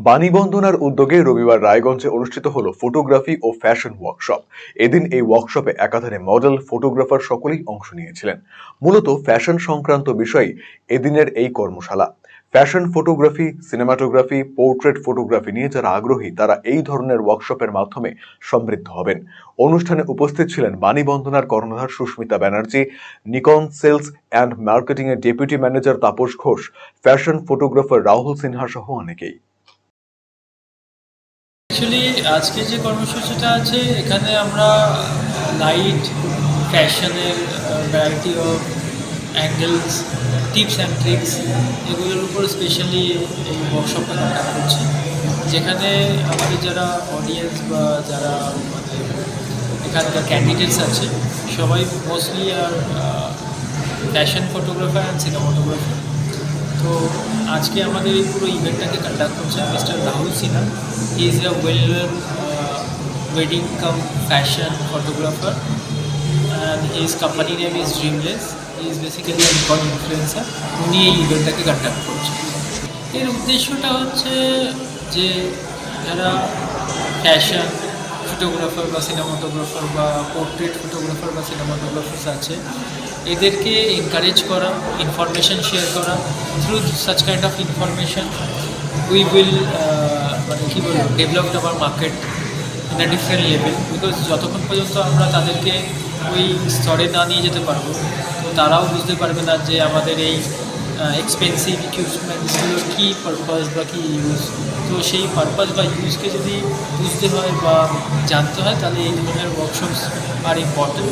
বাণীবন্ধনার উদ্যোগে রবিবার রায়গঞ্জে অনুষ্ঠিত হলো ফটোগ্রাফি ও ফ্যাশন ওয়ার্কশপ। এদিন এই ওয়ার্কশপে একাধারে মডেল, ফটোগ্রাফার সকলেই অংশ নিয়েছিলেন। মূলত ফ্যাশন সংক্রান্ত বিষয় এদিনের এই কর্মশালা। Fashion photography, cinematography, portrait photography নিয়ে যারা আগ্রহী তারা এই ধরনের ওয়ার্কশপের মাধ্যমে সমৃদ্ধ হবেন। অনুষ্ঠানে উপস্থিত ছিলেন বাণীবন্ধনার কর্ণধার Susmita Banerjee, Nikon sales and marketing এর deputy manager Tapas Ghosh, fashion photographer Rahul Sinha সহ অনেকেই। অ্যাকচুয়ালি আজকে যে কর্মসূচিটা আছে এখানে আমরা লাইট ফ্যাশনের variety of angles, tips and tricks এগুলোর উপর স্পেশালি এই ওয়ার্কশপটা কন্ডাক্ট করছি, যেখানে আমাদের যারা অডিয়েন্স বা যারা আমাদের এখানকার ক্যান্ডিডেটস আছে সবাই মোস্টলি আর ফ্যাশন ফটোগ্রাফার অ্যান্ড সিনেমাটোগ্রাফার। তো আজকে আমাদের এই পুরো ইভেন্টটাকে কন্ডাক্ট করছেন mister Rahul Sinha. He is a well known wedding cum fashion photographer and his company name is Dreamless. He is basically Nikon influencer. উনি এই ইভেন্টটাকে কন্ডাক্ট করছেন। এর উদ্দেশ্যটা হচ্ছে যে যারা ফ্যাশন ফটোগ্রাফার বা সিনেমাটোগ্রাফার বা পোর্ট্রেট ফটোগ্রাফার বা সিনেমাটোগ্রাফার্স আছে এদেরকে এনকারেজ করা, ইনফরমেশন শেয়ার করা। Through such kind of information we will মানে কী বলবো develop our market in a different level. Because যতক্ষণ পর্যন্ত আমরা তাদেরকে ওই স্তরে না নিয়ে যেতে পারবো তো তারাও বুঝতে পারবে না যে আমাদের এই এক্সপেন্সিভ ইকুইপমেন্টসগুলোর কী পারপাস বা কী ইউজ। তো সেই পারপাস বা ইউজকে যদি বুঝতে হয় বা জানতে হয় তাহলে এই ধরনের ওয়ার্কশপস আর ইম্পর্টেন্ট।